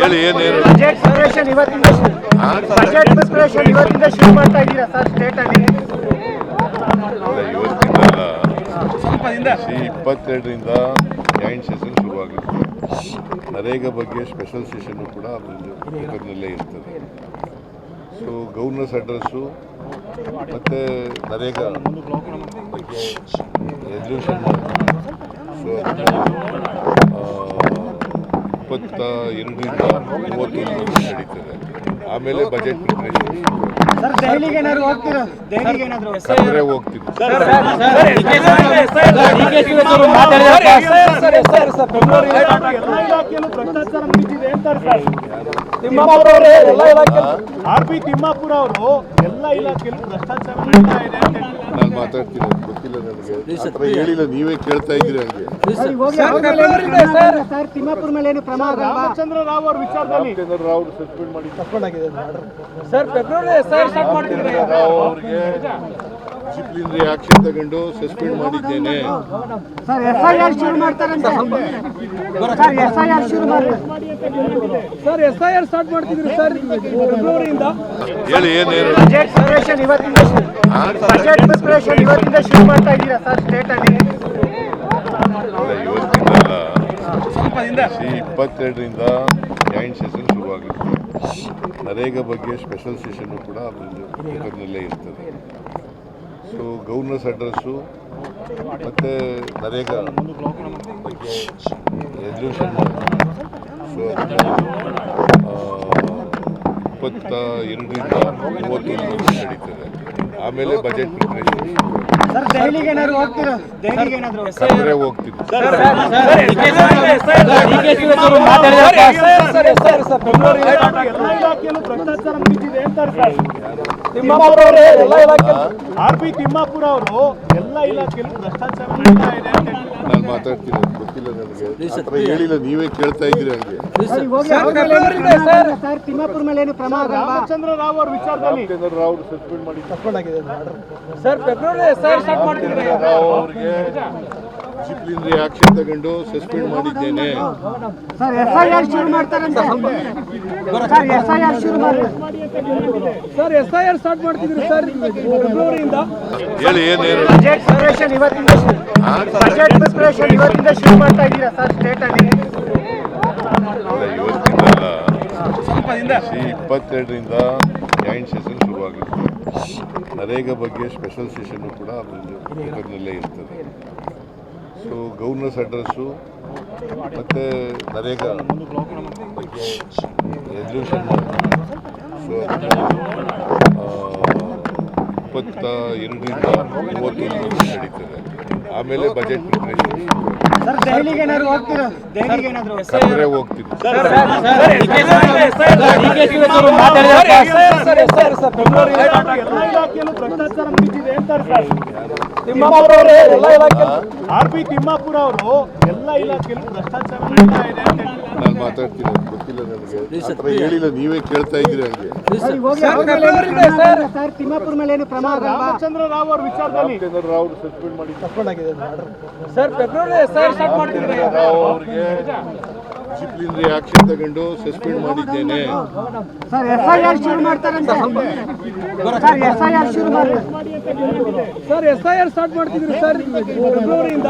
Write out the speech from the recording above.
ಹೇಳಿ ಏನೇನು budget preparation ಇವತ್ತಿಂದ ಶುರು ಮಾಡ್ತಾ ಇದ್ದೀರಾ ಸರ್ ಸ್ಟೇಟ್ ಅಲ್ಲಿ? ಇವತ್ತಿಂದಲ್ಲ, 22ರಿಂದ ಜಾಯಿಂಟ್ ಸೆಷನ್ ಶುರುವಾಗುತ್ತೆ. ನರೇಗಾ ಬಗ್ಗೆ ಸ್ಪೆಷಲ್ ಸೆಷನ್ನು ಕೂಡ ಪೇಪರ್ನಲ್ಲೇ ಇರ್ತದೆ. ಸೊ ಗವರ್ನರ್ಸ್ ಅಡ್ರೆಸ್ಸು ಮತ್ತು ನರೇಗಾ ಬಗ್ಗೆ ರೆಸಲ್ಯೂಷನ್ ಸೊ 22ರಿಂದ 31 ನಡೀತದೆ. ಆಮೇಲೆ ಬಜೆಟ್ ಪ್ರಿಪರೇಷನ್ ಸರ್ ದೆಹಲಿಗೆ ಏನಾದ್ರು ಹೋಗ್ತೀರಾ? ದೆಹಲಿಗೆ ಏನಾದ್ರು ಕರೆದ್ರೆ ಹೋಗ್ತೀವಿ. ಆರ್.ಬಿ. ತಿಮ್ಮಾಪುರ ಅವರು ಎಲ್ಲ ಇಲಾಖೆಯಲ್ಲೂ ಭ್ರಷ್ಟಾಚಾರ ನಡೀತಾ ಇದೆ ಅಂತ ನಾನು ಮಾತಾಡ್ತೀನಿ, ಅದು ಗೊತ್ತಿಲ್ಲ ನನಗೆ, ಆ ಥರ ಹೇಳಿಲ್ಲ, ನೀವೇ ಕೇಳ್ತಾ ಇದ್ದೀರಿ ಹಂಗೆ. ಸರ್ ತಿಮ್ಮಾಪುರ ಮೇಲೆ ಏನು ಕ್ರಮ ಆಗಲ್ವಾ? ರಾಮಚಂದ್ರ ರಾವ್ ಅವ್ರ ವಿಚಾರದಲ್ಲಿ ರಾವ್ ಸಸ್ಪೆಂಡ್ ಮಾಡಿ ಸರ್ ಫೆಬ್ರವರಿ ಸ್ಟಾರ್ಟ್ ಮಾಡ್ತಿದ್ರೆ ಅವರಿಗೆ ಡಿಸಿಪ್ಲಿನರಿ ಆಕ್ಷನ್ ತಗೊಂಡು ಸಸ್ಪೆಂಡ್ ಮಾಡಿದ್ದೇನೆ. ಸರ್ ಎಫ್ಐಆರ್ ಶುರು ಮಾಡ್ತಾರಂತೆ. ಸರ್ ಎಫ್ಐಆರ್ ಶುರು ಮಾಡಿ ಸರ್ ಎಫ್ಐಆರ್ ಸ್ಟಾರ್ಟ್ ಮಾಡ್ತಿದ್ರು ಸರ್ ಫೆಬ್ರವರಿಯಿಂದ. ಹೇಳಿ ಏನೇನು ಬಜೆಟ್ ಪ್ರಿಪರೇಷನ್ ಇವತ್ತಿಂದ ಶುರು ಮಾಡ್ತಾ ಇದ್ದೀರಾ ಸರ್ ಸ್ಟೇಟ್ ಅಲ್ಲಿ? ಇವತ್ತಿಂದಲ್ಲ, 22ರಿಂದ ಜಾಯಿಂಟ್ ಸೆಷನ್ ಶುರುವಾಗುತ್ತೆ. ನರೇಗಾ ಬಗ್ಗೆ ಸ್ಪೆಷಲ್ ಸೆಷನ್ನು ಕೂಡ ಪೇಪರ್ನಲ್ಲೇ ಇರ್ತದೆ. ಸೊ ಗವರ್ನರ್ಸ್ ಅಡ್ರೆಸ್ಸು ಮತ್ತು ನರೇಗಾ ಬಗ್ಗೆ ರೆಸಲ್ಯೂಷನ್ ಸೊ 22ರಿಂದ 31 ನಡೀತದೆ. ಆಮೇಲೆ ಬಜೆಟ್ ಪ್ರಿಪರೇಷನ್ ಸರ್ ದೆಹಲಿಗೆ ಏನಾದ್ರು ಹೋಗ್ತೀರಾ? ದೆಹಲಿಗೆ ಏನಾದ್ರು ಕರೆದ್ರೆ ಹೋಗ್ತೀವಿ. ಭ್ರಷ್ಟಾಚಾರ ನಡೀತಿದೆ ಅಂತ ಆರ್.ಬಿ. ತಿಮ್ಮಾಪುರ ಅವರು ಎಲ್ಲ ಇಲಾಖೆಯಲ್ಲೂ ಭ್ರಷ್ಟಾಚಾರ ನಡೀತಾ ಇದೆ ಅಂತ ನಾನು ಮಾತಾಡ್ತೀನಿ, ಅದು ಗೊತ್ತಿಲ್ಲ ನನಗೆ, ಆ ಥರ ಹೇಳಿಲ್ಲ, ನೀವೇ ಕೇಳ್ತಾ ಇದ್ದೀರಿ ಹಂಗೆ. ಸರ್ ತಿಮ್ಮಾಪುರ ಮೇಲೆ ಏನು ಕ್ರಮ ಆಗಲ್ವಾ? ರಾಮಚಂದ್ರ ರಾವ್ ಅವ್ರ ವಿಚಾರದಲ್ಲಿ ರಾವ್ ಸಸ್ಪೆಂಡ್ ಮಾಡಿ ಸರ್ ಫೆಬ್ರವರಿ ಸ್ಟಾರ್ಟ್ ಮಾಡ್ತಿದ್ರೆ ಅವರಿಗೆ ಡಿಸಿಪ್ಲಿನರಿ ಆಕ್ಷನ್ ತಗೊಂಡು ಸಸ್ಪೆಂಡ್ ಮಾಡಿದ್ದೇನೆ. ಸರ್ ಎಫ್ಐಆರ್ ಶುರು ಮಾಡ್ತಾರಂತೆ. ಸರ್ ಎಫ್ಐಆರ್ ಶುರು ಮಾಡಿ ಸರ್ ಎಫ್ಐಆರ್ ಸ್ಟಾರ್ಟ್ ಮಾಡ್ತಿದ್ರು ಸರ್ ಫೆಬ್ರವರಿಯಿಂದ. ಹೇಳಿ ಏನೇನು ಬಜೆಟ್ ಪ್ರಿಪರೇಷನ್ ಇವತ್ತಿಂದ ಶುರು ಮಾಡ್ತಾ ಇದ್ದೀರಾ ಸರ್ ಸ್ಟೇಟ್ ಅಲ್ಲಿ? ಇವತ್ತಿಂದಲ್ಲ, 22ರಿಂದ ಜಾಯಿಂಟ್ ಸೆಷನ್ ಶುರುವಾಗುತ್ತೆ. ನರೇಗಾ ಬಗ್ಗೆ ಸ್ಪೆಷಲ್ ಸೆಷನ್ನು ಕೂಡ ಪೇಪರ್ನಲ್ಲೇ ಇರ್ತದೆ. ಸೊ ಗವರ್ನರ್ಸ್ ಅಡ್ರೆಸ್ಸು ಮತ್ತು ನರೇಗಾ ಬಗ್ಗೆ ರೆಸಲ್ಯೂಷನ್ ಸೊ 22ರಿಂದ 31 ನಡೀತದೆ. ಆಮೇಲೆ ಬಜೆಟ್ ಪ್ರಿಪರೇಷನ್ ಸರ್ ದೆಹಲಿಗೆ ಏನಾದ್ರು ಹೋಗ್ತೀರಾ? ದೆಹಲಿಗೆ ಏನಾದ್ರು ಕರೆದ್ರೆ ಹೋಗ್ತೀವಿ. ಭ್ರಷ್ಟಾಚಾರ ನಡೀತಿದೆ ಅಂತ ಆರ್.ಬಿ. ತಿಮ್ಮಾಪುರ ಅವರು ಎಲ್ಲ ಇಲಾಖೆಯಲ್ಲೂ ಭ್ರಷ್ಟಾಚಾರ ನಡೀತಾ ಇದೆ ಅಂತ ನಾನು ಮಾತಾಡ್ತೀನಿ, ಅದು ಗೊತ್ತಿಲ್ಲ ನನಗೆ, ಆ ಥರ ಹೇಳಿಲ್ಲ, ನೀವೇ ಕೇಳ್ತಾ ಇದ್ದೀರಿ ಹಂಗೆ. ಸರ್ ತಿಮ್ಮಾಪುರ ಮೇಲೆ ಏನು ಕ್ರಮ ಆಗಲ್ವಾ? ರಾಮಚಂದ್ರ ರಾವ್ ಅವ್ರ ವಿಚಾರದಲ್ಲಿ ರಾವ್ ಸಸ್ಪೆಂಡ್ ಮಾಡಿ ಸರ್ ಫೆಬ್ರವರಿ ಸ್ಟಾರ್ಟ್ ಮಾಡ್ತಿದ್ರೆ ಅವರಿಗೆ ಡಿಸಿಪ್ಲಿನರಿ ಆಕ್ಷನ್ ತಗೊಂಡು ಸಸ್ಪೆಂಡ್ ಮಾಡಿದ್ದೇನೆ. ಸರ್ ಎಫ್ಐಆರ್ ಶುರು ಮಾಡ್ತಾರಂತೆ. ಸರ್ ಎಫ್ಐಆರ್ ಶುರು ಮಾಡಿ ಸರ್ ಎಫ್ಐಆರ್ ಸ್ಟಾರ್ಟ್ ಮಾಡ್ತಿದ್ರು ಸರ್ ಫೆಬ್ರವರಿಯಿಂದ.